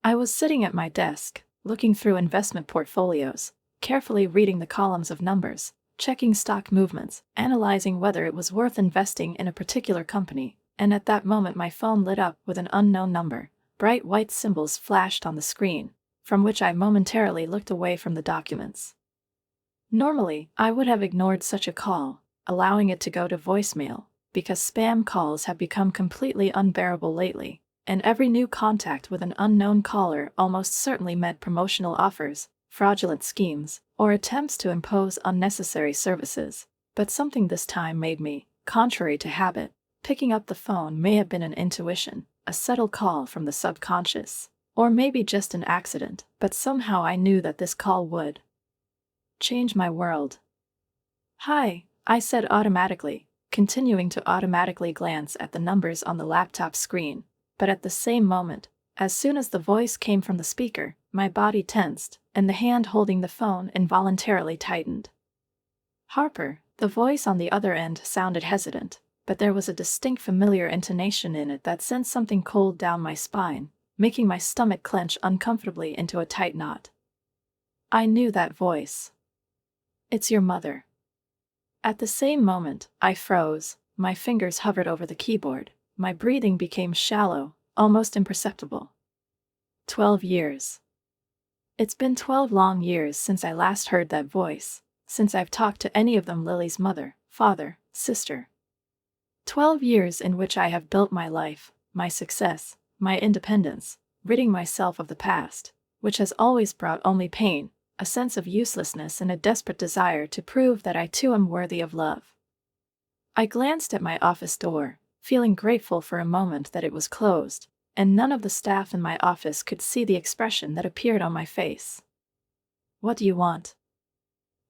I was sitting at my desk, looking through investment portfolios, carefully reading the columns of numbers, checking stock movements, analyzing whether it was worth investing in a particular company, and at that moment my phone lit up with an unknown number. Bright white symbols flashed on the screen, from which I momentarily looked away from the documents. Normally, I would have ignored such a call, allowing it to go to voicemail, because spam calls have become completely unbearable lately, and every new contact with an unknown caller almost certainly meant promotional offers, fraudulent schemes, or attempts to impose unnecessary services. But something this time made me, contrary to habit, picking up the phone may have been an intuition, a subtle call from the subconscious, or maybe just an accident, but somehow I knew that this call would change my world. "Hi," I said automatically, continuing to automatically glance at the numbers on the laptop screen, but at the same moment, as soon as the voice came from the speaker, my body tensed, and the hand holding the phone involuntarily tightened. "Harper," the voice on the other end sounded hesitant, but there was a distinct familiar intonation in it that sent something cold down my spine, making my stomach clench uncomfortably into a tight knot. I knew that voice. "It's your mother." At the same moment, I froze, my fingers hovered over the keyboard, my breathing became shallow, almost imperceptible. 12 years. It's been 12 long years since I last heard that voice, since I've talked to any of them, Lily's mother, father, sister. 12 years in which I have built my life, my success, my independence, ridding myself of the past, which has always brought only pain, a sense of uselessness and a desperate desire to prove that I too am worthy of love. I glanced at my office door, feeling grateful for a moment that it was closed, and none of the staff in my office could see the expression that appeared on my face. "What do you want?"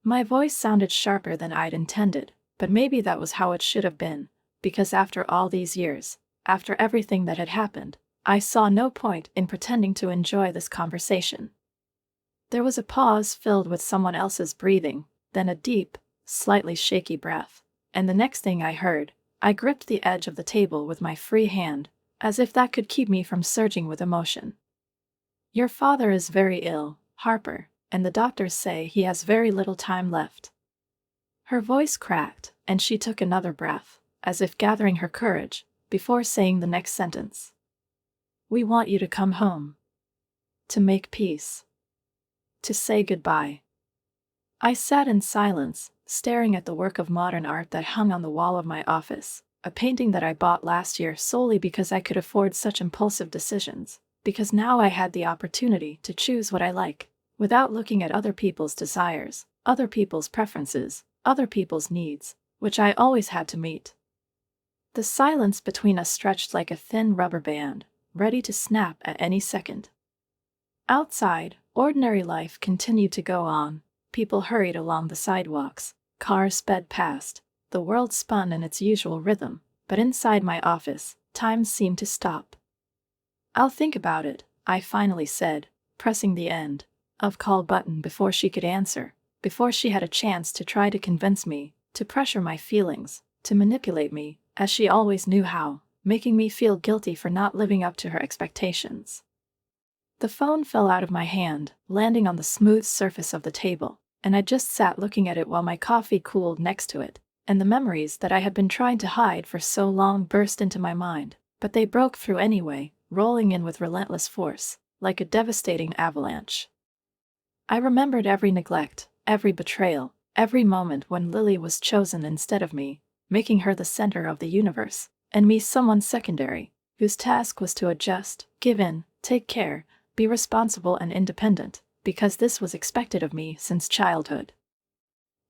My voice sounded sharper than I'd intended, but maybe that was how it should have been, because after all these years, after everything that had happened, I saw no point in pretending to enjoy this conversation. There was a pause filled with someone else's breathing, then a deep, slightly shaky breath, and the next thing I heard, I gripped the edge of the table with my free hand, as if that could keep me from surging with emotion. "Your father is very ill, Harper, and the doctors say he has very little time left." Her voice cracked, and she took another breath, as if gathering her courage, before saying the next sentence. "We want you to come home. To make peace. To say goodbye." I sat in silence, staring at the work of modern art that hung on the wall of my office, a painting that I bought last year solely because I could afford such impulsive decisions, because now I had the opportunity to choose what I like, without looking at other people's desires, other people's preferences, other people's needs, which I always had to meet. The silence between us stretched like a thin rubber band, ready to snap at any second. Outside, ordinary life continued to go on. People hurried along the sidewalks, cars sped past, the world spun in its usual rhythm, but inside my office, time seemed to stop. "I'll think about it," I finally said, pressing the end of call button before she could answer, before she had a chance to try to convince me, to pressure my feelings, to manipulate me, as she always knew how, making me feel guilty for not living up to her expectations. The phone fell out of my hand, landing on the smooth surface of the table, and I just sat looking at it while my coffee cooled next to it, and the memories that I had been trying to hide for so long burst into my mind, but they broke through anyway, rolling in with relentless force, like a devastating avalanche. I remembered every neglect, every betrayal, every moment when Lily was chosen instead of me, making her the center of the universe, and me someone secondary, whose task was to adjust, give in, take care, be responsible and independent, because this was expected of me since childhood.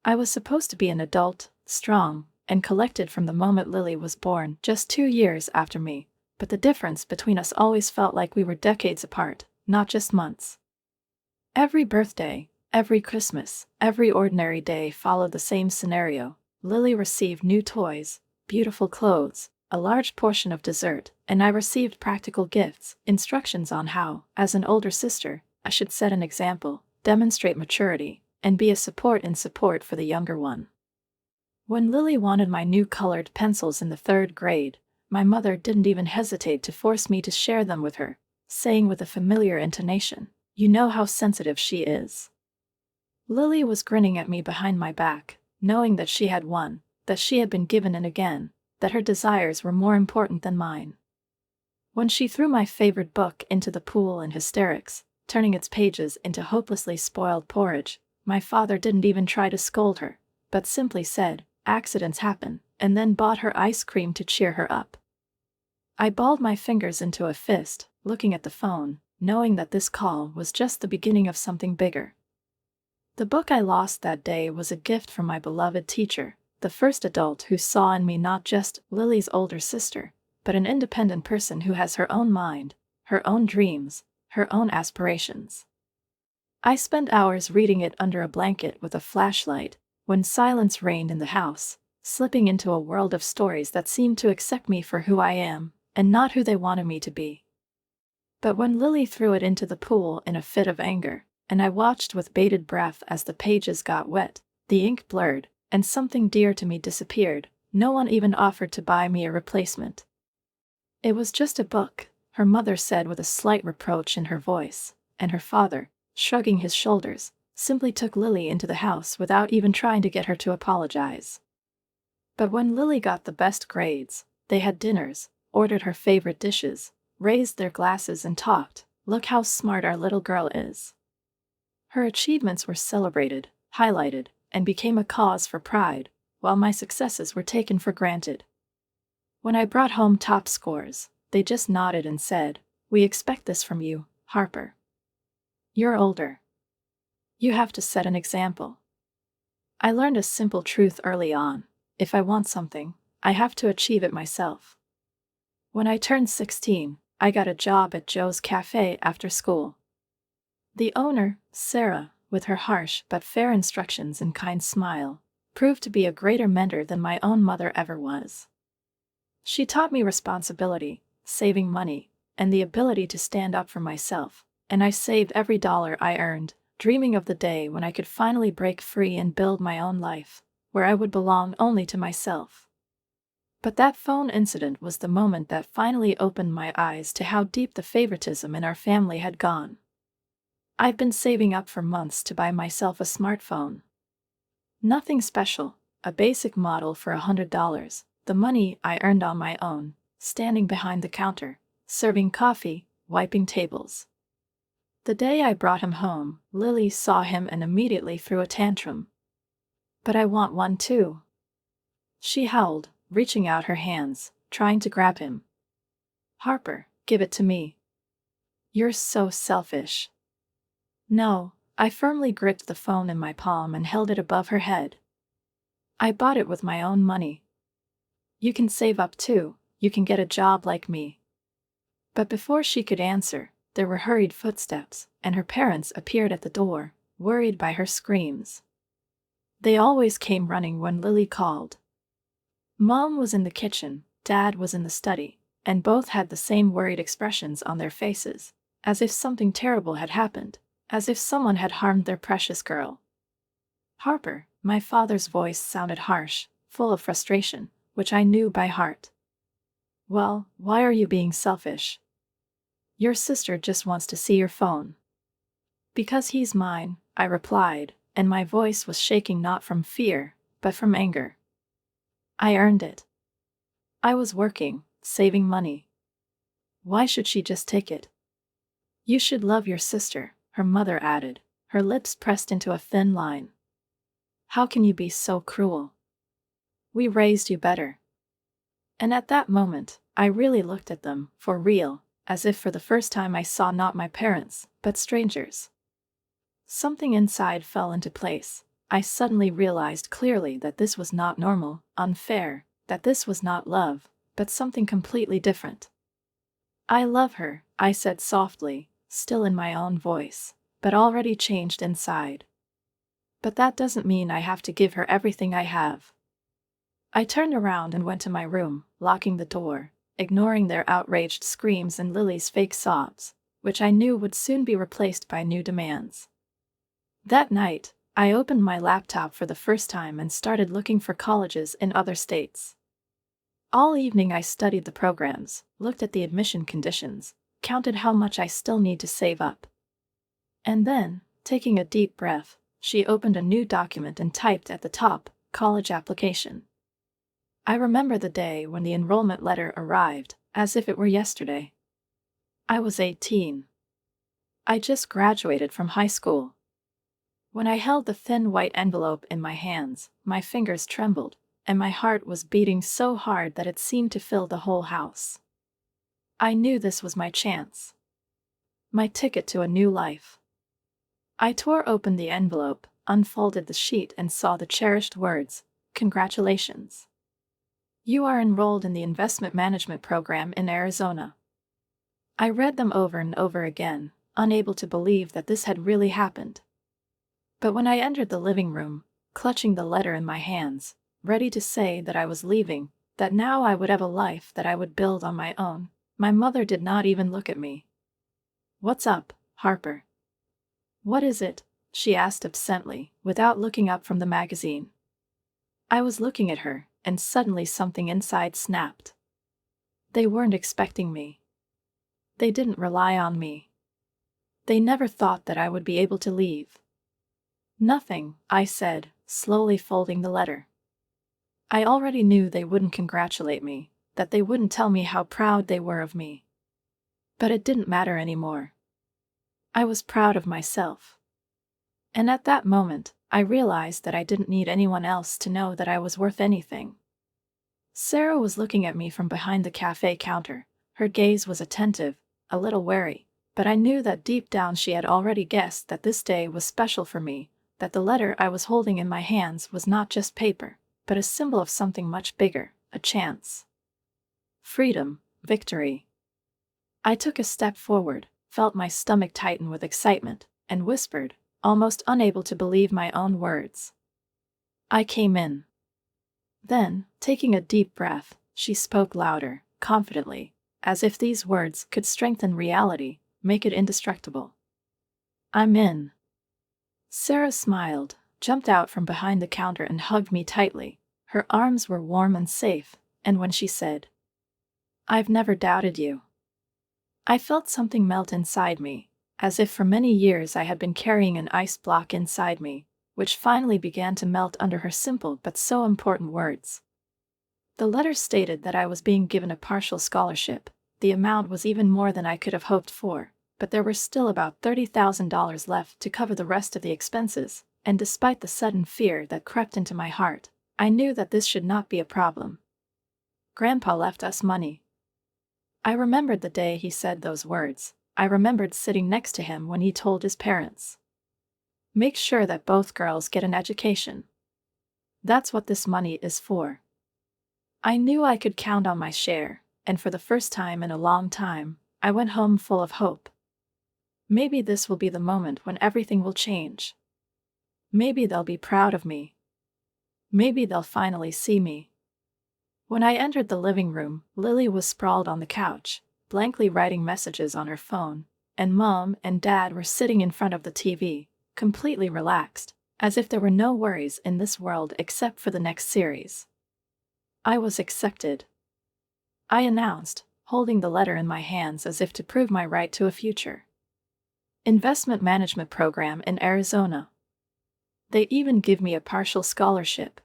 I was supposed to be an adult, strong, and collected from the moment Lily was born, just 2 years after me, but the difference between us always felt like we were decades apart, not just months. Every birthday, every Christmas, every ordinary day followed the same scenario. Lily received new toys, beautiful clothes, a large portion of dessert, and I received practical gifts, instructions on how, as an older sister, I should set an example, demonstrate maturity, and be a support for the younger one. When Lily wanted my new colored pencils in the 3rd grade, my mother didn't even hesitate to force me to share them with her, saying with a familiar intonation, "You know how sensitive she is." Lily was grinning at me behind my back, knowing that she had won, that she had been given in again, that her desires were more important than mine. When she threw my favorite book into the pool in hysterics, turning its pages into hopelessly spoiled porridge, my father didn't even try to scold her, but simply said, "Accidents happen," and then bought her ice cream to cheer her up. I balled my fingers into a fist, looking at the phone, knowing that this call was just the beginning of something bigger. The book I lost that day was a gift from my beloved teacher, the first adult who saw in me not just Lily's older sister, but an independent person who has her own mind, her own dreams, her own aspirations. I spent hours reading it under a blanket with a flashlight, when silence reigned in the house, slipping into a world of stories that seemed to accept me for who I am, and not who they wanted me to be. But when Lily threw it into the pool in a fit of anger, and I watched with bated breath as the pages got wet, the ink blurred, and something dear to me disappeared, no one even offered to buy me a replacement. "It was just a book," her mother said with a slight reproach in her voice, and her father, shrugging his shoulders, simply took Lily into the house without even trying to get her to apologize. But when Lily got the best grades, they had dinners, ordered her favorite dishes, raised their glasses and talked, "Look how smart our little girl is." Her achievements were celebrated, highlighted, and became a cause for pride, while my successes were taken for granted. When I brought home top scores, they just nodded and said, "We expect this from you, Harper. You're older. You have to set an example." I learned a simple truth early on: if I want something, I have to achieve it myself. When I turned 16, I got a job at Joe's Cafe after school. The owner, Sarah, with her harsh but fair instructions and kind smile, proved to be a greater mentor than my own mother ever was. She taught me responsibility, saving money, and the ability to stand up for myself, and I saved every dollar I earned, dreaming of the day when I could finally break free and build my own life, where I would belong only to myself. But that phone incident was the moment that finally opened my eyes to how deep the favoritism in our family had gone. I've been saving up for months to buy myself a smartphone. Nothing special, a basic model for $100, the money I earned on my own, standing behind the counter, serving coffee, wiping tables. The day I brought him home, Lily saw him and immediately threw a tantrum. "But I want one too," she howled, reaching out her hands, trying to grab him. "Harper, give it to me. You're so selfish." "No," I firmly gripped the phone in my palm and held it above her head. "I bought it with my own money. You can save up too, you can get a job like me." But before she could answer, there were hurried footsteps, and her parents appeared at the door, worried by her screams. They always came running when Lily called. Mom was in the kitchen, Dad was in the study, and both had the same worried expressions on their faces, as if something terrible had happened, as if someone had harmed their precious girl. "Harper," my father's voice sounded harsh, full of frustration, which I knew by heart. "Well, why are you being selfish? Your sister just wants to see your phone." "Because he's mine," I replied, and my voice was shaking not from fear, but from anger. "I earned it. I was working, saving money. Why should she just take it?" "You should love your sister," her mother added, her lips pressed into a thin line. "How can you be so cruel? We raised you better." And at that moment, I really looked at them, for real, as if for the first time I saw not my parents, but strangers. Something inside fell into place. I suddenly realized clearly that this was not normal, unfair, that this was not love, but something completely different. "I love her," I said softly, still in my own voice, but already changed inside. "But that doesn't mean I have to give her everything I have." I turned around and went to my room, locking the door, ignoring their outraged screams and Lily's fake sobs, which I knew would soon be replaced by new demands. That night, I opened my laptop for the first time and started looking for colleges in other states. All evening I studied the programs, looked at the admission conditions, counted how much I still need to save up. And then, taking a deep breath, she opened a new document and typed at the top, "College application." I remember the day when the enrollment letter arrived, as if it were yesterday. I was 18. I just graduated from high school. When I held the thin white envelope in my hands, my fingers trembled, and my heart was beating so hard that it seemed to fill the whole house. I knew this was my chance. My ticket to a new life. I tore open the envelope, unfolded the sheet, and saw the cherished words, "Congratulations. You are enrolled in the investment management program in Arizona." I read them over and over again, unable to believe that this had really happened. But when I entered the living room, clutching the letter in my hands, ready to say that I was leaving, that now I would have a life that I would build on my own, my mother did not even look at me. "What's up, Harper?" "What is it?" she asked absently, without looking up from the magazine. I was looking at her, and suddenly something inside snapped. They weren't expecting me. They didn't rely on me. They never thought that I would be able to leave. "Nothing," I said, slowly folding the letter. I already knew they wouldn't congratulate me, that they wouldn't tell me how proud they were of me. But it didn't matter anymore. I was proud of myself. And at that moment, I realized that I didn't need anyone else to know that I was worth anything. Sarah was looking at me from behind the cafe counter. Her gaze was attentive, a little wary, but I knew that deep down she had already guessed that this day was special for me, that the letter I was holding in my hands was not just paper, but a symbol of something much bigger, a chance. Freedom, victory. I took a step forward, felt my stomach tighten with excitement, and whispered, almost unable to believe my own words, "I came in." Then, taking a deep breath, she spoke louder, confidently, as if these words could strengthen reality, make it indestructible. "I'm in." Sarah smiled, jumped out from behind the counter and hugged me tightly. Her arms were warm and safe, and when she said, "I've never doubted you," I felt something melt inside me, as if for many years I had been carrying an ice block inside me, which finally began to melt under her simple but so important words. The letter stated that I was being given a partial scholarship. The amount was even more than I could have hoped for, but there were still about $30,000 left to cover the rest of the expenses, and despite the sudden fear that crept into my heart, I knew that this should not be a problem. Grandpa left us money. I remembered the day he said those words. I remembered sitting next to him when he told his parents, "Make sure that both girls get an education. That's what this money is for." I knew I could count on my share, and for the first time in a long time, I went home full of hope. Maybe this will be the moment when everything will change. Maybe they'll be proud of me. Maybe they'll finally see me. When I entered the living room, Lily was sprawled on the couch, blankly writing messages on her phone, and Mom and Dad were sitting in front of the TV, completely relaxed, as if there were no worries in this world except for the next series. I was accepted. I announced, holding the letter in my hands as if to prove my right to a future. Investment management program in Arizona. They even give me a partial scholarship.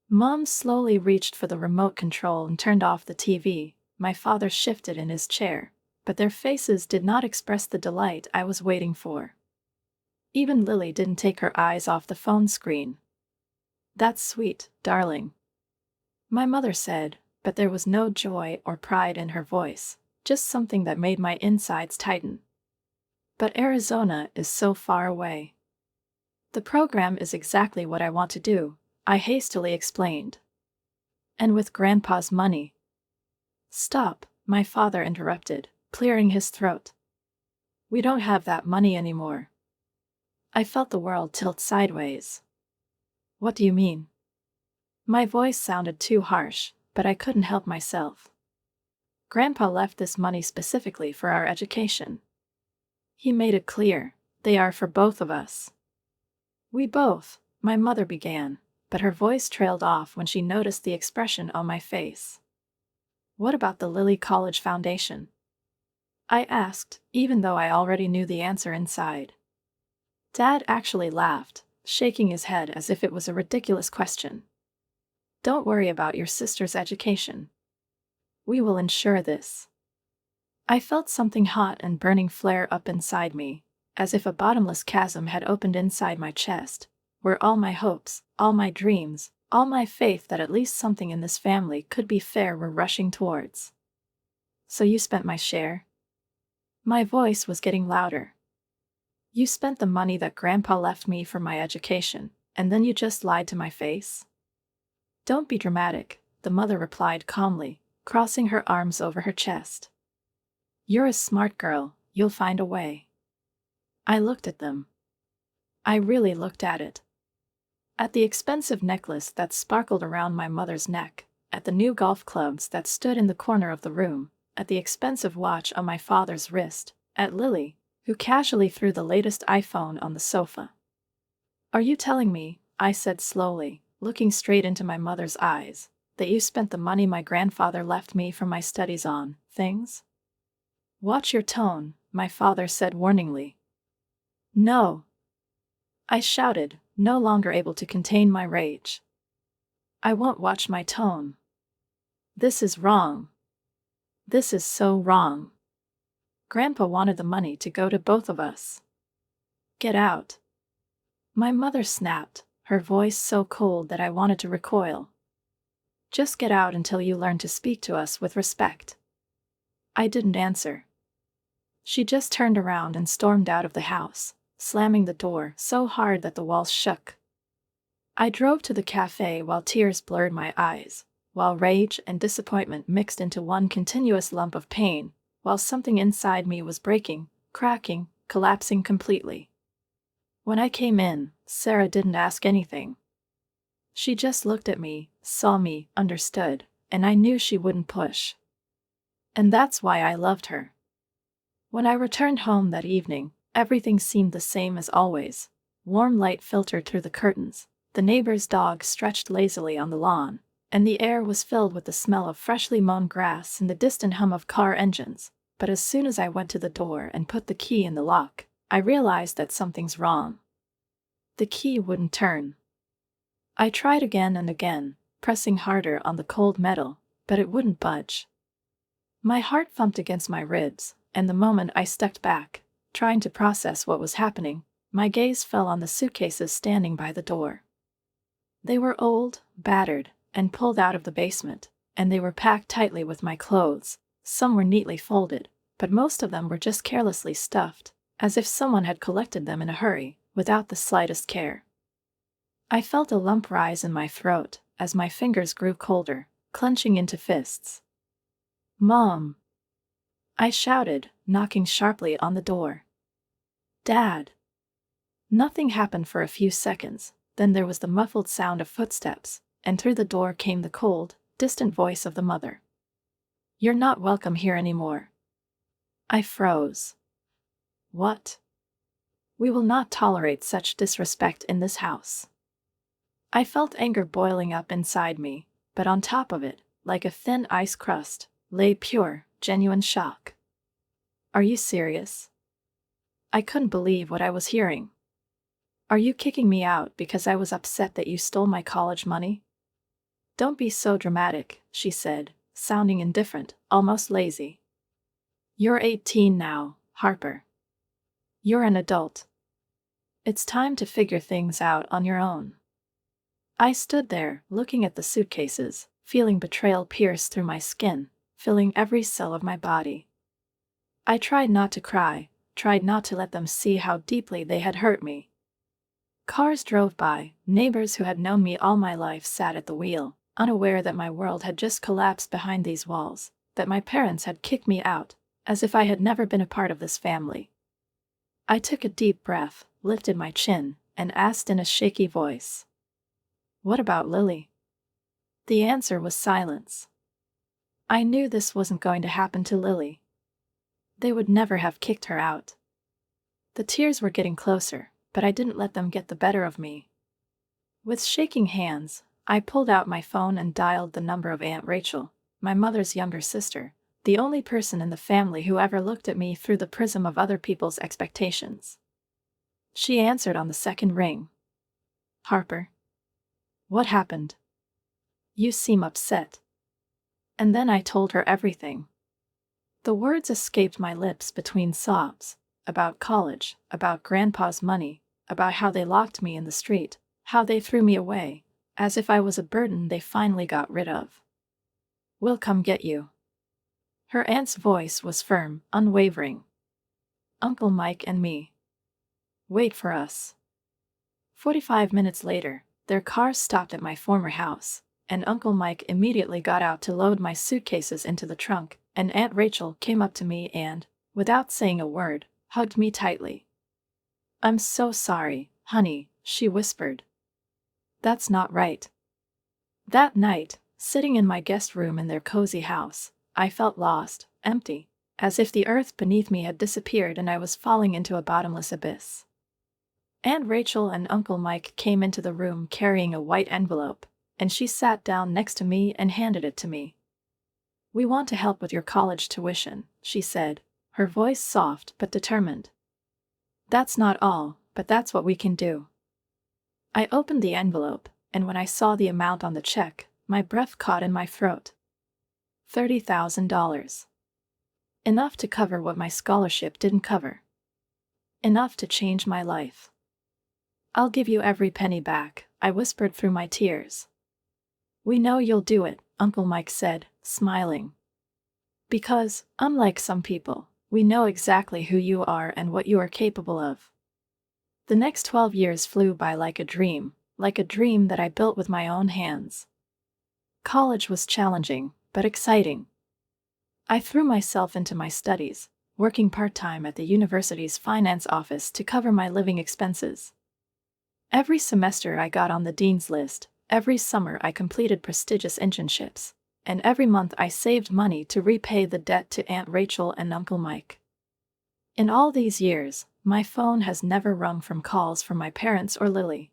Mom slowly reached for the remote control and turned off the TV. My father shifted in his chair, but their faces did not express the delight I was waiting for. Even Lily didn't take her eyes off the phone screen. "That's sweet, darling," my mother said, but there was no joy or pride in her voice, just something that made my insides tighten. "But Arizona is so far away." "The program is exactly what I want to do," I hastily explained. "And with Grandpa's money." "Stop," my father interrupted, clearing his throat. "We don't have that money anymore." I felt the world tilt sideways. "What do you mean?" My voice sounded too harsh, but I couldn't help myself. "Grandpa left this money specifically for our education. He made it clear, they are for both of us." "We both," my mother began, but her voice trailed off when she noticed the expression on my face. "What about the Lilly College Foundation?" I asked, even though I already knew the answer inside. Dad actually laughed, shaking his head as if it was a ridiculous question. Don't worry about your sister's education. We will ensure this. I felt something hot and burning flare up inside me, as if a bottomless chasm had opened inside my chest, where all my hopes, all my dreams, all my faith that at least something in this family could be fair were rushing towards. So you spent my share? My voice was getting louder. You spent the money that Grandpa left me for my education, and then you just lied to my face? Don't be dramatic, the mother replied calmly, crossing her arms over her chest. You're a smart girl, you'll find a way. I looked at them. I really looked at it. At the expensive necklace that sparkled around my mother's neck, at the new golf clubs that stood in the corner of the room, at the expensive watch on my father's wrist, at Lily, who casually threw the latest iPhone on the sofa. Are you telling me, I said slowly, looking straight into my mother's eyes, that you spent the money my grandfather left me for my studies on things? Watch your tone, my father said warningly. No. I shouted, no longer able to contain my rage. I won't watch my tone. This is wrong. This is so wrong. Grandpa wanted the money to go to both of us. Get out. My mother snapped, her voice so cold that I wanted to recoil. Just get out until you learn to speak to us with respect. I didn't answer. She just turned around and stormed out of the house, slamming the door so hard that the walls shook. I drove to the cafe while tears blurred my eyes, while rage and disappointment mixed into one continuous lump of pain, while something inside me was breaking, cracking, collapsing completely. When I came in, Sarah didn't ask anything. She just looked at me, saw me, understood, and I knew she wouldn't push. And that's why I loved her. When I returned home that evening, everything seemed the same as always. Warm light filtered through the curtains, the neighbor's dog stretched lazily on the lawn, and the air was filled with the smell of freshly mown grass and the distant hum of car engines. But as soon as I went to the door and put the key in the lock, I realized that something's wrong. The key wouldn't turn. I tried again and again, pressing harder on the cold metal, but it wouldn't budge. My heart thumped against my ribs, and the moment I stepped back, trying to process what was happening, my gaze fell on the suitcases standing by the door. They were old, battered, and pulled out of the basement, and they were packed tightly with my clothes. Some were neatly folded, but most of them were just carelessly stuffed, as if someone had collected them in a hurry, without the slightest care. I felt a lump rise in my throat as my fingers grew colder, clenching into fists. Mom! I shouted, knocking sharply on the door. Dad! Nothing happened for a few seconds, then there was the muffled sound of footsteps, and through the door came the cold, distant voice of the mother. You're not welcome here anymore. I froze. What? We will not tolerate such disrespect in this house. I felt anger boiling up inside me, but on top of it, like a thin ice crust, lay pure, genuine shock. Are you serious? I couldn't believe what I was hearing. Are you kicking me out because I was upset that you stole my college money? Don't be so dramatic, she said, sounding indifferent, almost lazy. You're 18 now, Harper. You're an adult. It's time to figure things out on your own. I stood there, looking at the suitcases, feeling betrayal pierce through my skin, filling every cell of my body. I tried not to cry, tried not to let them see how deeply they had hurt me. Cars drove by, neighbors who had known me all my life sat at the wheel, unaware that my world had just collapsed behind these walls, that my parents had kicked me out, as if I had never been a part of this family. I took a deep breath, lifted my chin, and asked in a shaky voice, "What about Lily?" The answer was silence. I knew this wasn't going to happen to Lily. They would never have kicked her out. The tears were getting closer, but I didn't let them get the better of me. With shaking hands, I pulled out my phone and dialed the number of Aunt Rachel, my mother's younger sister, the only person in the family who ever looked at me through the prism of other people's expectations. She answered on the second ring. "Harper. What happened? You seem upset." And then I told her everything. The words escaped my lips between sobs, about college, about Grandpa's money, about how they locked me in the street, how they threw me away, as if I was a burden they finally got rid of. "We'll come get you." Her aunt's voice was firm, unwavering. "Uncle Mike and me. Wait for us." 45 minutes later, their car stopped at my former house, and Uncle Mike immediately got out to load my suitcases into the trunk, and Aunt Rachel came up to me and, without saying a word, hugged me tightly. "I'm so sorry, honey," she whispered. "That's not right." That night, sitting in my guest room in their cozy house, I felt lost, empty, as if the earth beneath me had disappeared and I was falling into a bottomless abyss. Aunt Rachel and Uncle Mike came into the room carrying a white envelope, and she sat down next to me and handed it to me. "We want to help with your college tuition," she said, her voice soft but determined. "That's not all, but that's what we can do." I opened the envelope, and when I saw the amount on the check, my breath caught in my throat. $30,000. Enough to cover what my scholarship didn't cover. Enough to change my life. "I'll give you every penny back," I whispered through my tears. "We know you'll do it," Uncle Mike said, smiling. "Because, unlike some people, we know exactly who you are and what you are capable of." The next 12 years flew by like a dream that I built with my own hands. College was challenging, but exciting. I threw myself into my studies, working part-time at the university's finance office to cover my living expenses. Every semester I got on the dean's list, every summer I completed prestigious internships, and every month I saved money to repay the debt to Aunt Rachel and Uncle Mike. In all these years, my phone has never rung from calls from my parents or Lily.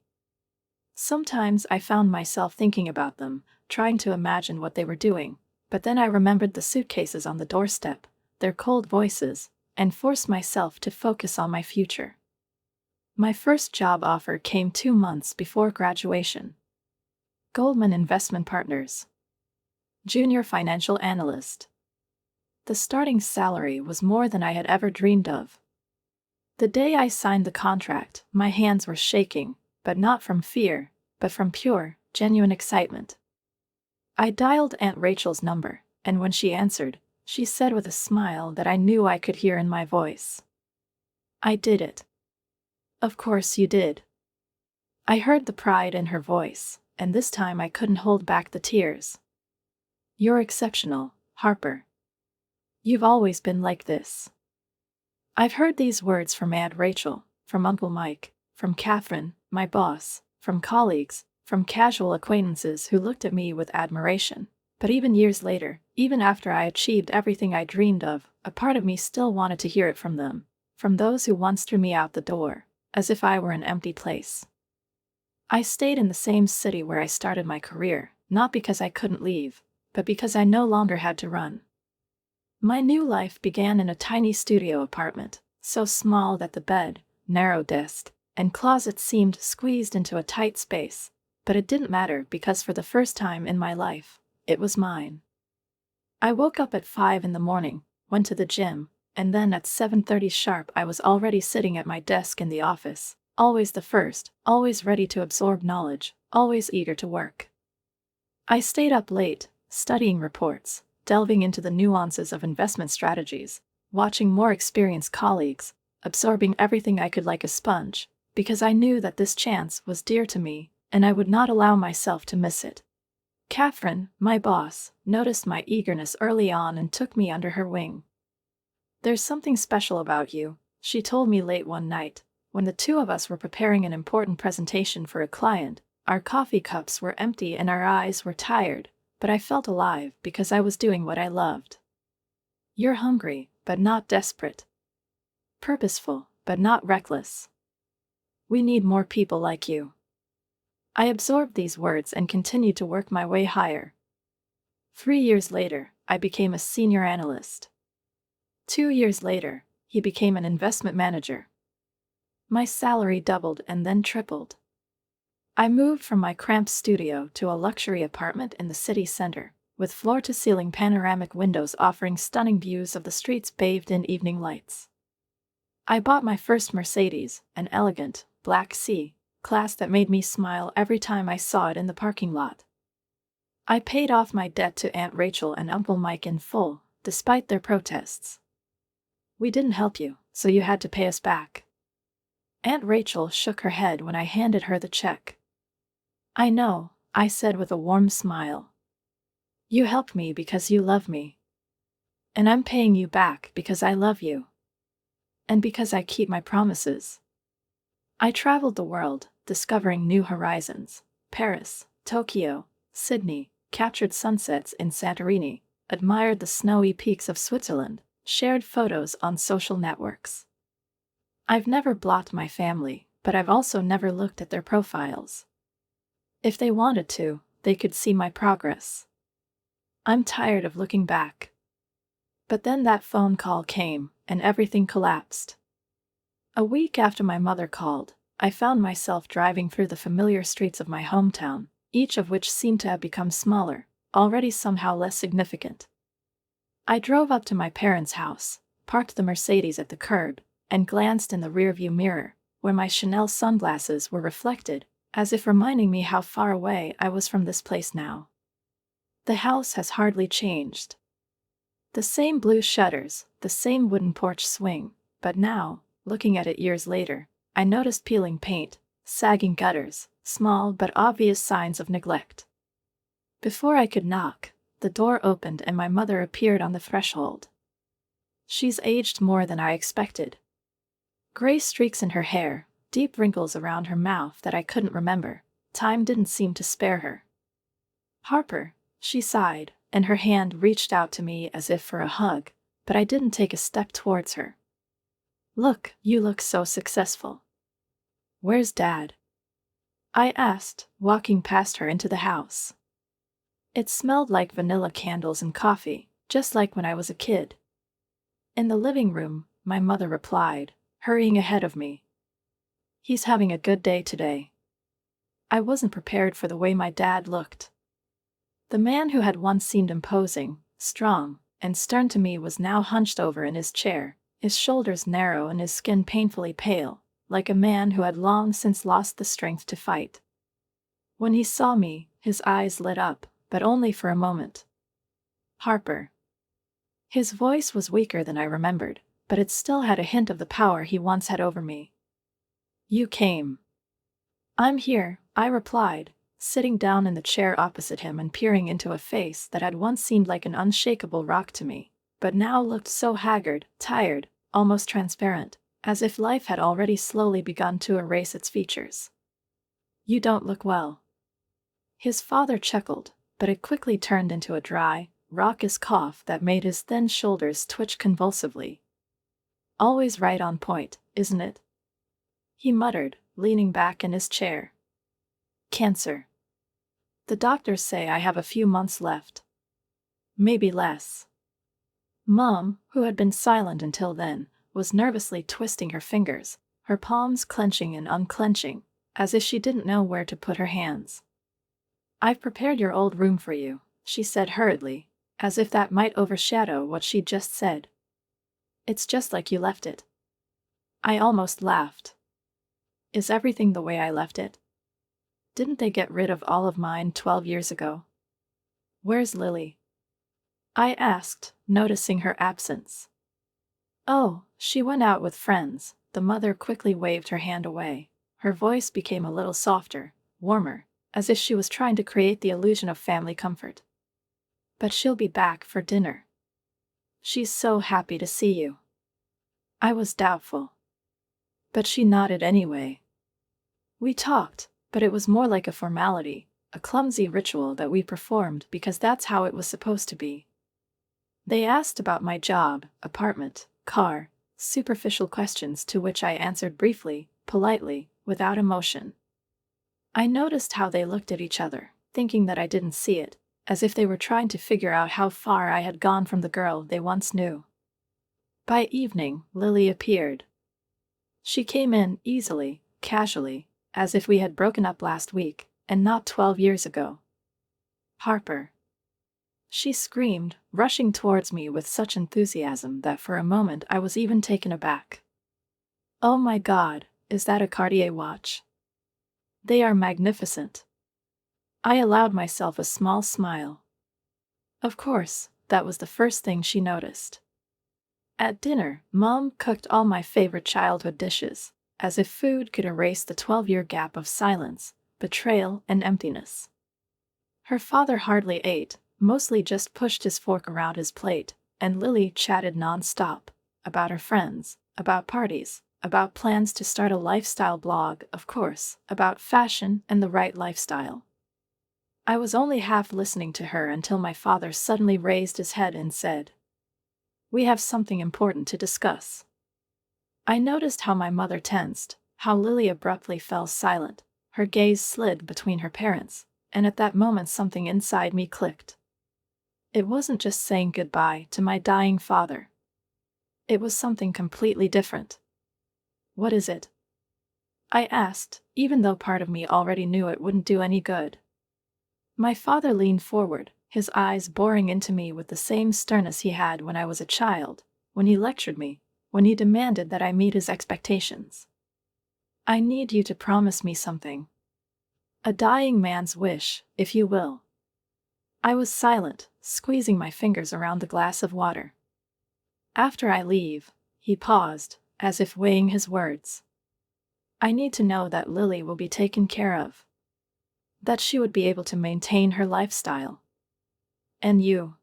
Sometimes I found myself thinking about them, trying to imagine what they were doing, but then I remembered the suitcases on the doorstep, their cold voices, and forced myself to focus on my future. My first job offer came 2 months before graduation. Goldman Investment Partners. Junior Financial Analyst. The starting salary was more than I had ever dreamed of. The day I signed the contract, my hands were shaking, but not from fear, but from pure, genuine excitement. I dialed Aunt Rachel's number, and when she answered, she said with a smile that I knew I could hear in my voice, "I did it." "Of course you did." I heard the pride in her voice, and this time I couldn't hold back the tears. "You're exceptional, Harper. You've always been like this." I've heard these words from Aunt Rachel, from Uncle Mike, from Catherine, my boss, from colleagues, from casual acquaintances who looked at me with admiration. But even years later, even after I achieved everything I dreamed of, a part of me still wanted to hear it from them, from those who once threw me out the door, as if I were an empty place. I stayed in the same city where I started my career, not because I couldn't leave, but because I no longer had to run. My new life began in a tiny studio apartment, so small that the bed, narrow desk, and closet seemed squeezed into a tight space, but it didn't matter because for the first time in my life, it was mine. I woke up at 5 in the morning, went to the gym, and then at 7:30 sharp I was already sitting at my desk in the office, always the first, always ready to absorb knowledge, always eager to work. I stayed up late, studying reports, delving into the nuances of investment strategies, watching more experienced colleagues, absorbing everything I could like a sponge, because I knew that this chance was dear to me, and I would not allow myself to miss it. Catherine, my boss, noticed my eagerness early on and took me under her wing. "There's something special about you," she told me late one night, when the two of us were preparing an important presentation for a client. Our coffee cups were empty and our eyes were tired, but I felt alive because I was doing what I loved. "You're hungry, but not desperate. Purposeful, but not reckless. We need more people like you." I absorbed these words and continued to work my way higher. 3 years later, I became a senior analyst. 2 years later, he became an investment manager. My salary doubled and then tripled. I moved from my cramped studio to a luxury apartment in the city center, with floor-to-ceiling panoramic windows offering stunning views of the streets bathed in evening lights. I bought my first Mercedes, an elegant, black C-Class that made me smile every time I saw it in the parking lot. I paid off my debt to Aunt Rachel and Uncle Mike in full, despite their protests. "We didn't help you, so you had to pay us back." Aunt Rachel shook her head when I handed her the check. "I know," I said with a warm smile. "You helped me because you love me. And I'm paying you back because I love you. And because I keep my promises." I traveled the world, discovering new horizons: Paris, Tokyo, Sydney, captured sunsets in Santorini, admired the snowy peaks of Switzerland, shared photos on social networks. I've never blocked my family, but I've also never looked at their profiles. If they wanted to, they could see my progress. I'm tired of looking back. But then that phone call came, and everything collapsed. A week after my mother called, I found myself driving through the familiar streets of my hometown, each of which seemed to have become smaller, already somehow less significant. I drove up to my parents' house, parked the Mercedes at the curb, and glanced in the rearview mirror, where my Chanel sunglasses were reflected, as if reminding me how far away I was from this place now. The house has hardly changed. The same blue shutters, the same wooden porch swing, but now, looking at it years later, I noticed peeling paint, sagging gutters, small but obvious signs of neglect. Before I could knock, the door opened and my mother appeared on the threshold. She's aged more than I expected. Gray streaks in her hair, deep wrinkles around her mouth that I couldn't remember. Time didn't seem to spare her. "Harper," she sighed, and her hand reached out to me as if for a hug, but I didn't take a step towards her. "Look, you look so successful. Where's Dad?" I asked, walking past her into the house. It smelled like vanilla candles and coffee, just like when I was a kid. "In the living room," my mother replied, hurrying ahead of me. "He's having a good day today." I wasn't prepared for the way my dad looked. The man who had once seemed imposing, strong, and stern to me was now hunched over in his chair, his shoulders narrow and his skin painfully pale, like a man who had long since lost the strength to fight. When he saw me, his eyes lit up, but only for a moment. "Harper." His voice was weaker than I remembered, but it still had a hint of the power he once had over me. "You came." "I'm here," I replied, sitting down in the chair opposite him and peering into a face that had once seemed like an unshakable rock to me, but now looked so haggard, tired, almost transparent, as if life had already slowly begun to erase its features. "You don't look well." His father chuckled, but it quickly turned into a dry, raucous cough that made his thin shoulders twitch convulsively. "Always right on point, isn't it?" he muttered, leaning back in his chair. "Cancer. The doctors say I have a few months left. Maybe less." Mom, who had been silent until then, was nervously twisting her fingers, her palms clenching and unclenching, as if she didn't know where to put her hands. "I've prepared your old room for you," she said hurriedly, as if that might overshadow what she'd just said. "It's just like you left it." I almost laughed. Is everything the way I left it? Didn't they get rid of all of mine 12 years ago? "Where's Lily?" I asked, noticing her absence. "Oh, she went out with friends." The mother quickly waved her hand away. Her voice became a little softer, warmer, as if she was trying to create the illusion of family comfort. "But she'll be back for dinner. She's so happy to see you." I was doubtful. But she nodded anyway. We talked, but it was more like a formality, a clumsy ritual that we performed because that's how it was supposed to be. They asked about my job, apartment, car, superficial questions to which I answered briefly, politely, without emotion. I noticed how they looked at each other, thinking that I didn't see it, as if they were trying to figure out how far I had gone from the girl they once knew. By evening, Lily appeared. She came in easily, casually, as if we had broken up last week, and not 12 years ago. "Harper," she screamed, rushing towards me with such enthusiasm that for a moment I was even taken aback. "Oh my God, is that a Cartier watch? They are magnificent." I allowed myself a small smile. Of course, that was the first thing she noticed. At dinner, Mom cooked all my favorite childhood dishes, as if food could erase the 12-year gap of silence, betrayal, and emptiness. Her father hardly ate, mostly just pushed his fork around his plate, and Lily chatted non-stop, about her friends, about parties, about plans to start a lifestyle blog, of course, about fashion and the right lifestyle. I was only half listening to her until my father suddenly raised his head and said, "We have something important to discuss." I noticed how my mother tensed, how Lily abruptly fell silent, her gaze slid between her parents, and at that moment something inside me clicked. It wasn't just saying goodbye to my dying father. It was something completely different. "What is it?" I asked, even though part of me already knew it wouldn't do any good. My father leaned forward, his eyes boring into me with the same sternness he had when I was a child, when he lectured me, when he demanded that I meet his expectations. "I need you to promise me something. A dying man's wish, if you will." I was silent, squeezing my fingers around the glass of water. "After I leave," he paused, as if weighing his words. "I need to know that Lily will be taken care of. That she would be able to maintain her lifestyle. And you."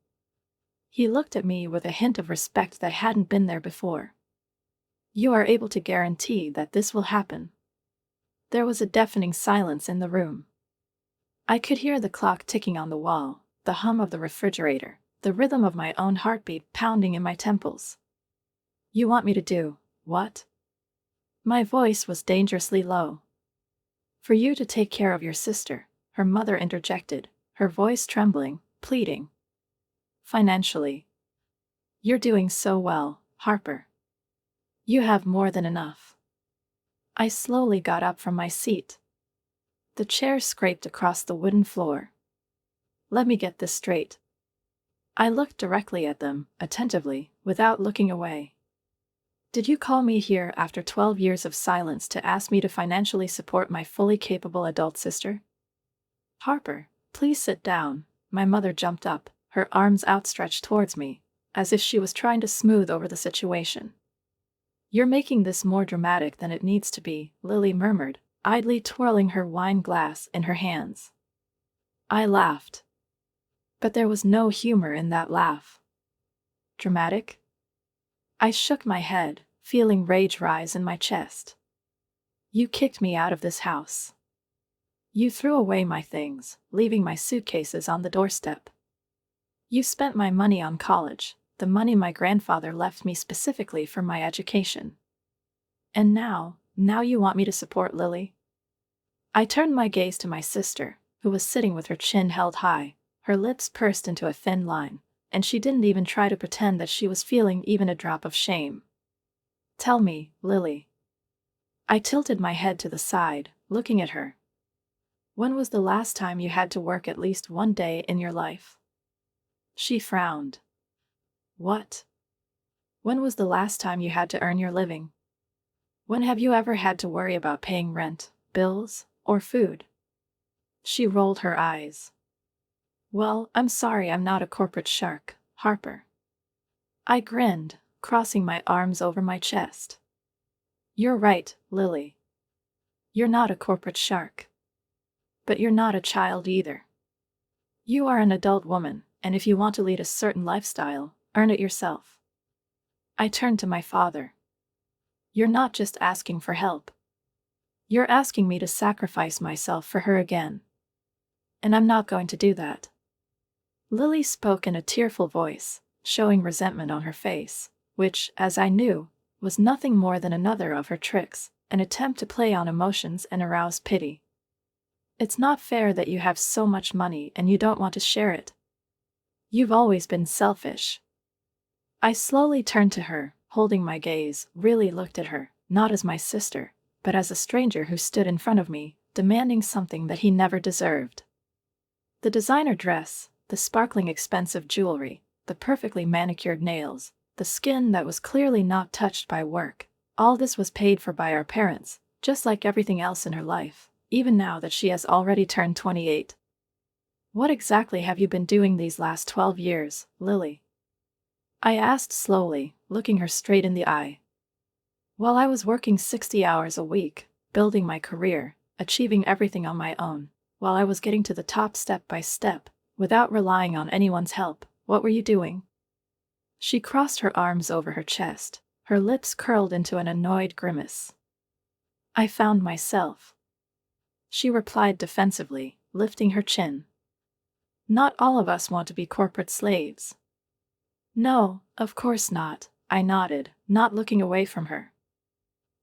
He looked at me with a hint of respect that hadn't been there before. "You are able to guarantee that this will happen." There was a deafening silence in the room. I could hear the clock ticking on the wall, the hum of the refrigerator, the rhythm of my own heartbeat pounding in my temples. "You want me to do what?" My voice was dangerously low. "For you to take care of your sister," her mother interjected, her voice trembling, pleading. "Financially. You're doing so well, Harper. You have more than enough." I slowly got up from my seat. The chair scraped across the wooden floor. "Let me get this straight." I looked directly at them, attentively, without looking away. "Did you call me here after 12 years of silence to ask me to financially support my fully capable adult sister?" "Harper, please sit down." My mother jumped up, her arms outstretched towards me, as if she was trying to smooth over the situation. "You're making this more dramatic than it needs to be," Lily murmured, idly twirling her wine glass in her hands. I laughed. But there was no humor in that laugh. "Dramatic?" I shook my head, feeling rage rise in my chest. "You kicked me out of this house. You threw away my things, leaving my suitcases on the doorstep. You spent my money on college, the money my grandfather left me specifically for my education. And now you want me to support Lily?" I turned my gaze to my sister, who was sitting with her chin held high, her lips pursed into a thin line, and she didn't even try to pretend that she was feeling even a drop of shame. "Tell me, Lily." I tilted my head to the side, looking at her. "When was the last time you had to work at least one day in your life?" She frowned. "What? When was the last time you had to earn your living? When have you ever had to worry about paying rent, bills, or food?" She rolled her eyes. "Well, I'm sorry I'm not a corporate shark, Harper." I grinned, crossing my arms over my chest. "You're right, Lily. You're not a corporate shark. But you're not a child either. You are an adult woman, and if you want to lead a certain lifestyle, earn it yourself." I turned to my father. "You're not just asking for help. You're asking me to sacrifice myself for her again. And I'm not going to do that." Lily spoke in a tearful voice, showing resentment on her face, which, as I knew, was nothing more than another of her tricks, an attempt to play on emotions and arouse pity. It's not fair that you have so much money and you don't want to share it. You've always been selfish." I slowly turned to her, holding my gaze, really looked at her, not as my sister, but as a stranger who stood in front of me, demanding something that he never deserved. The designer dress, the sparkling expensive jewelry, the perfectly manicured nails, the skin that was clearly not touched by work, all this was paid for by our parents, just like everything else in her life, even now that she has already turned 28. "What exactly have you been doing these last 12 years, Lily?" I asked slowly, looking her straight in the eye. "Well, I was working 60 hours a week, building my career, achieving everything on my own, while I was getting to the top step by step, without relying on anyone's help. What were you doing?" She crossed her arms over her chest, her lips curled into an annoyed grimace. "I found myself," she replied defensively, lifting her chin. "Not all of us want to be corporate slaves." "No, of course not," I nodded, not looking away from her.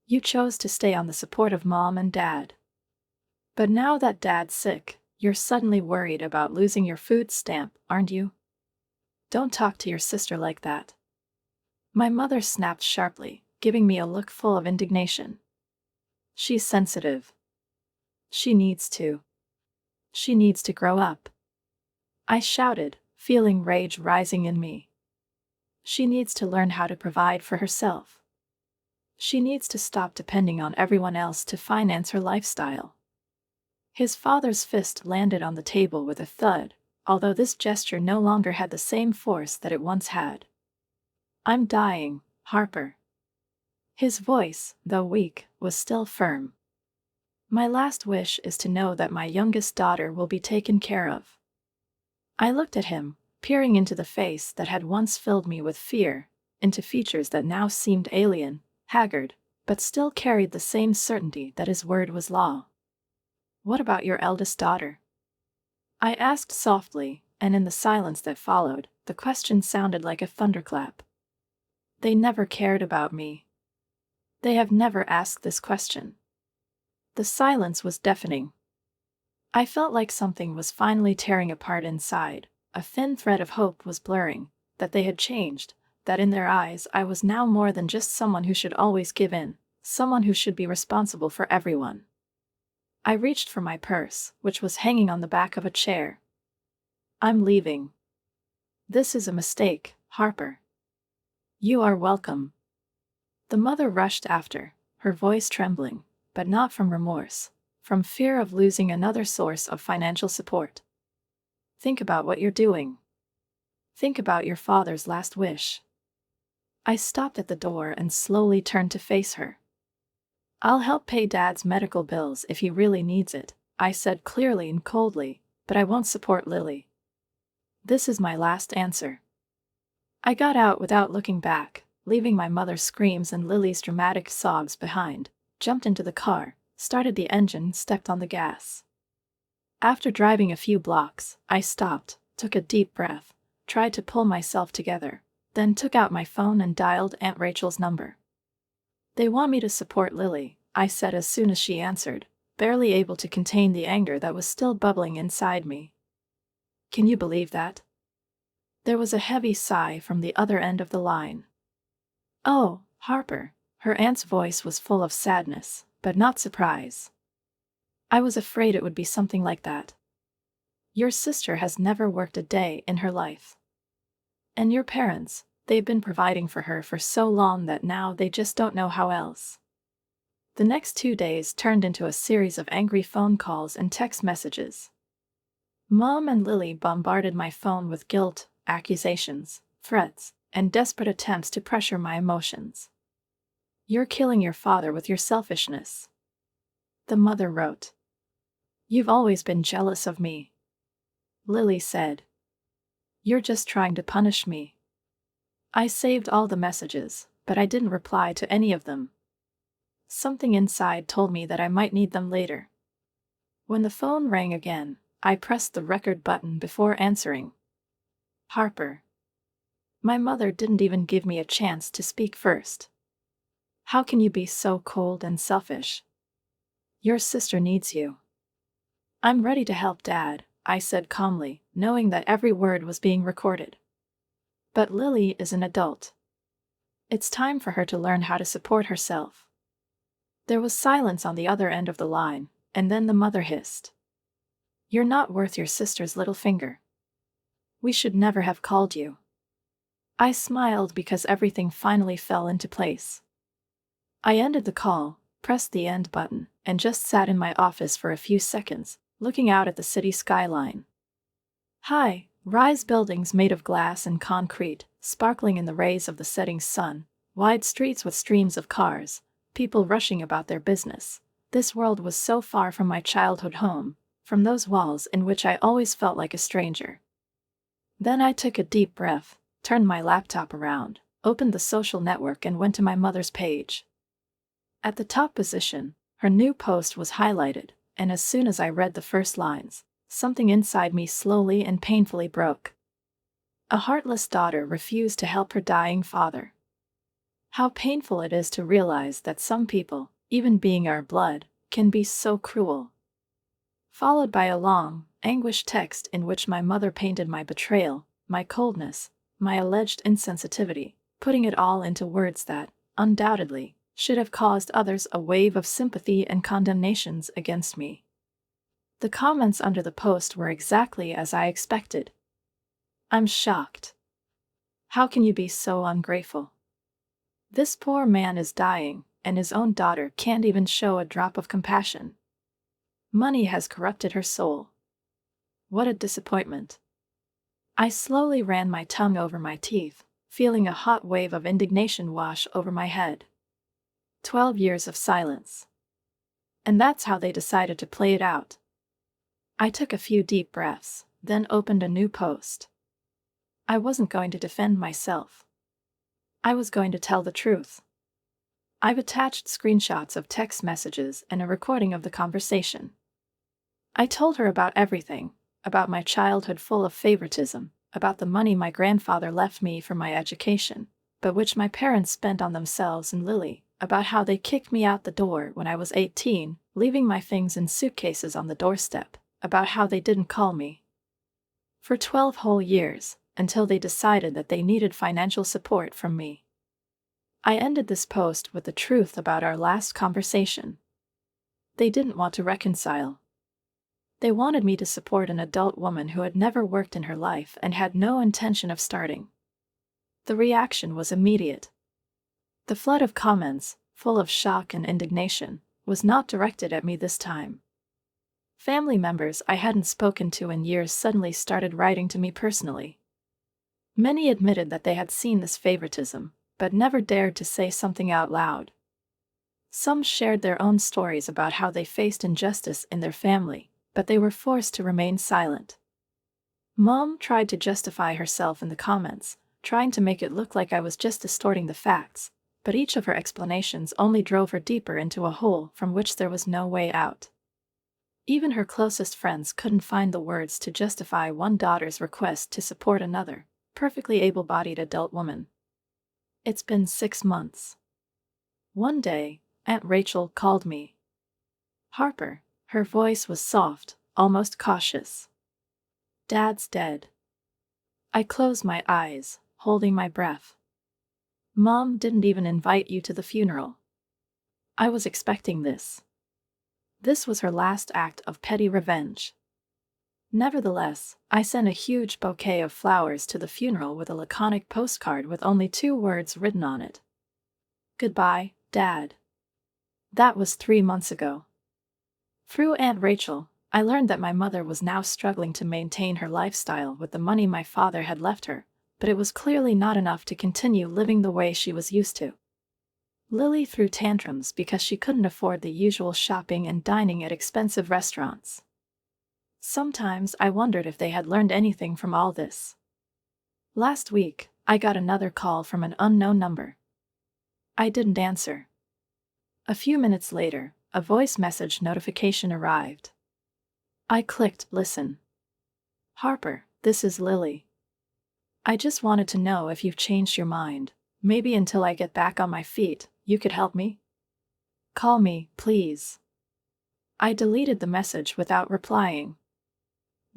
"You chose to stay on the support of Mom and Dad. But now that Dad's sick, you're suddenly worried about losing your food stamp, aren't you? Don't talk to your sister like that." My mother snapped sharply, giving me a look full of indignation. "She's sensitive. She needs to. She needs to grow up," I shouted, feeling rage rising in me. "She needs to learn how to provide for herself. She needs to stop depending on everyone else to finance her lifestyle." His father's fist landed on the table with a thud, although this gesture no longer had the same force that it once had. "I'm dying, Harper." His voice, though weak, was still firm. "My last wish is to know that my youngest daughter will be taken care of." I looked at him, peering into the face that had once filled me with fear, into features that now seemed alien, haggard, but still carried the same certainty that his word was law. "What about your eldest daughter?" I asked softly, and in the silence that followed, the question sounded like a thunderclap. "They never cared about me. They have never asked this question." The silence was deafening. I felt like something was finally tearing apart inside. A thin thread of hope was blurring, that they had changed, that in their eyes I was now more than just someone who should always give in, someone who should be responsible for everyone. I reached for my purse, which was hanging on the back of a chair. "I'm leaving. This is a mistake, Harper." "You are welcome." The mother rushed after, her voice trembling, but not from remorse, from fear of losing another source of financial support. "Think about what you're doing. Think about your father's last wish." I stopped at the door and slowly turned to face her. "I'll help pay Dad's medical bills if he really needs it," I said clearly and coldly, "but I won't support Lily. This is my last answer." I got out without looking back, leaving my mother's screams and Lily's dramatic sobs behind, jumped into the car, started the engine, stepped on the gas. After driving a few blocks, I stopped, took a deep breath, tried to pull myself together, then took out my phone and dialed Aunt Rachel's number. "They want me to support Lily," I said as soon as she answered, barely able to contain the anger that was still bubbling inside me. "Can you believe that?" There was a heavy sigh from the other end of the line. "Oh, Harper." Her aunt's voice was full of sadness, but not surprise. "I was afraid it would be something like that. Your sister has never worked a day in her life. And your parents, they've been providing for her for so long that now they just don't know how else." The next 2 days turned into a series of angry phone calls and text messages. Mom and Lily bombarded my phone with guilt, accusations, threats, and desperate attempts to pressure my emotions. "You're killing your father with your selfishness," the mother wrote. "You've always been jealous of me," Lily said. "You're just trying to punish me." I saved all the messages, but I didn't reply to any of them. Something inside told me that I might need them later. When the phone rang again, I pressed the record button before answering. "Harper." My mother didn't even give me a chance to speak first. "How can you be so cold and selfish? Your sister needs you." I'm ready to help, Dad, I said calmly, knowing that every word was being recorded. But Lily is an adult. It's time for her to learn how to support herself. There was silence on the other end of the line, and then the mother hissed. You're not worth your sister's little finger. We should never have called you. I smiled because everything finally fell into place. I ended the call, pressed the end button, and just sat in my office for a few seconds, looking out at the city skyline. High-rise buildings made of glass and concrete, sparkling in the rays of the setting sun, wide streets with streams of cars, people rushing about their business. This world was so far from my childhood home, from those walls in which I always felt like a stranger. Then I took a deep breath, turned my laptop around, opened the social network and went to my mother's page. At the top position, her new post was highlighted, and as soon as I read the first lines, something inside me slowly and painfully broke. A heartless daughter refused to help her dying father. How painful it is to realize that some people, even being our blood, can be so cruel. Followed by a long, anguished text in which my mother painted my betrayal, my coldness, my alleged insensitivity, putting it all into words that, undoubtedly, should have caused others a wave of sympathy and condemnations against me. The comments under the post were exactly as I expected. I'm shocked. How can you be so ungrateful? This poor man is dying, and his own daughter can't even show a drop of compassion. Money has corrupted her soul. What a disappointment. I slowly ran my tongue over my teeth, feeling a hot wave of indignation wash over my head. 12 years of silence. And that's how they decided to play it out. I took a few deep breaths, then opened a new post. I wasn't going to defend myself. I was going to tell the truth. I've attached screenshots of text messages and a recording of the conversation. I told her about everything, about my childhood full of favoritism, about the money my grandfather left me for my education, but which my parents spent on themselves and Lily, about how they kicked me out the door when I was 18, leaving my things in suitcases on the doorstep, about how they didn't call me for 12 whole years, until they decided that they needed financial support from me. I ended this post with the truth about our last conversation. They didn't want to reconcile. They wanted me to support an adult woman who had never worked in her life and had no intention of starting. The reaction was immediate. The flood of comments, full of shock and indignation, was not directed at me this time. Family members I hadn't spoken to in years suddenly started writing to me personally. Many admitted that they had seen this favoritism, but never dared to say something out loud. Some shared their own stories about how they faced injustice in their family, but they were forced to remain silent. Mom tried to justify herself in the comments, trying to make it look like I was just distorting the facts, but each of her explanations only drove her deeper into a hole from which there was no way out. Even her closest friends couldn't find the words to justify one daughter's request to support another, perfectly able-bodied adult woman. It's been 6 months. One day, Aunt Rachel called me. Harper, her voice was soft, almost cautious. Dad's dead. I closed my eyes, holding my breath. Mom didn't even invite you to the funeral. I was expecting this. This was her last act of petty revenge. Nevertheless, I sent a huge bouquet of flowers to the funeral with a laconic postcard with only 2 words written on it. Goodbye, Dad. That was 3 months ago. Through Aunt Rachel, I learned that my mother was now struggling to maintain her lifestyle with the money my father had left her, but it was clearly not enough to continue living the way she was used to. Lily threw tantrums because she couldn't afford the usual shopping and dining at expensive restaurants. Sometimes I wondered if they had learned anything from all this. Last week, I got another call from an unknown number. I didn't answer. A few minutes later, a voice message notification arrived. I clicked listen. Harper, this is Lily. I just wanted to know if you've changed your mind. Maybe until I get back on my feet, you could help me? Call me, please. I deleted the message without replying.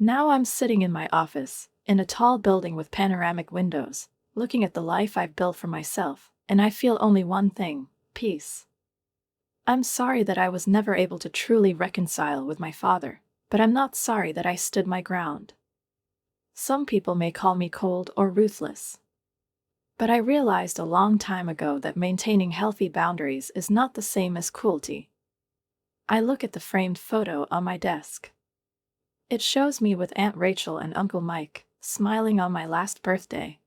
Now I'm sitting in my office, in a tall building with panoramic windows, looking at the life I've built for myself, and I feel only one thing: peace. I'm sorry that I was never able to truly reconcile with my father, but I'm not sorry that I stood my ground. Some people may call me cold or ruthless. But I realized a long time ago that maintaining healthy boundaries is not the same as cruelty. I look at the framed photo on my desk. It shows me with Aunt Rachel and Uncle Mike, smiling on my last birthday.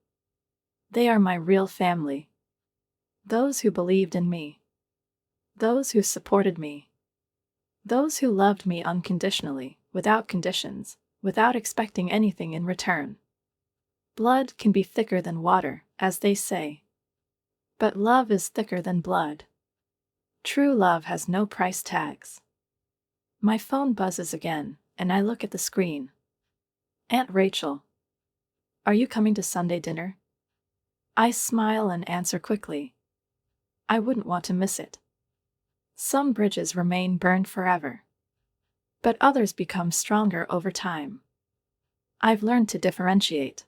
They are my real family. Those who believed in me. Those who supported me. Those who loved me unconditionally, without conditions, without expecting anything in return. Blood can be thicker than water, as they say. But love is thicker than blood. True love has no price tags. My phone buzzes again, and I look at the screen. Aunt Rachel. Are you coming to Sunday dinner? I smile and answer quickly. I wouldn't want to miss it. Some bridges remain burned forever. But others become stronger over time. I've learned to differentiate.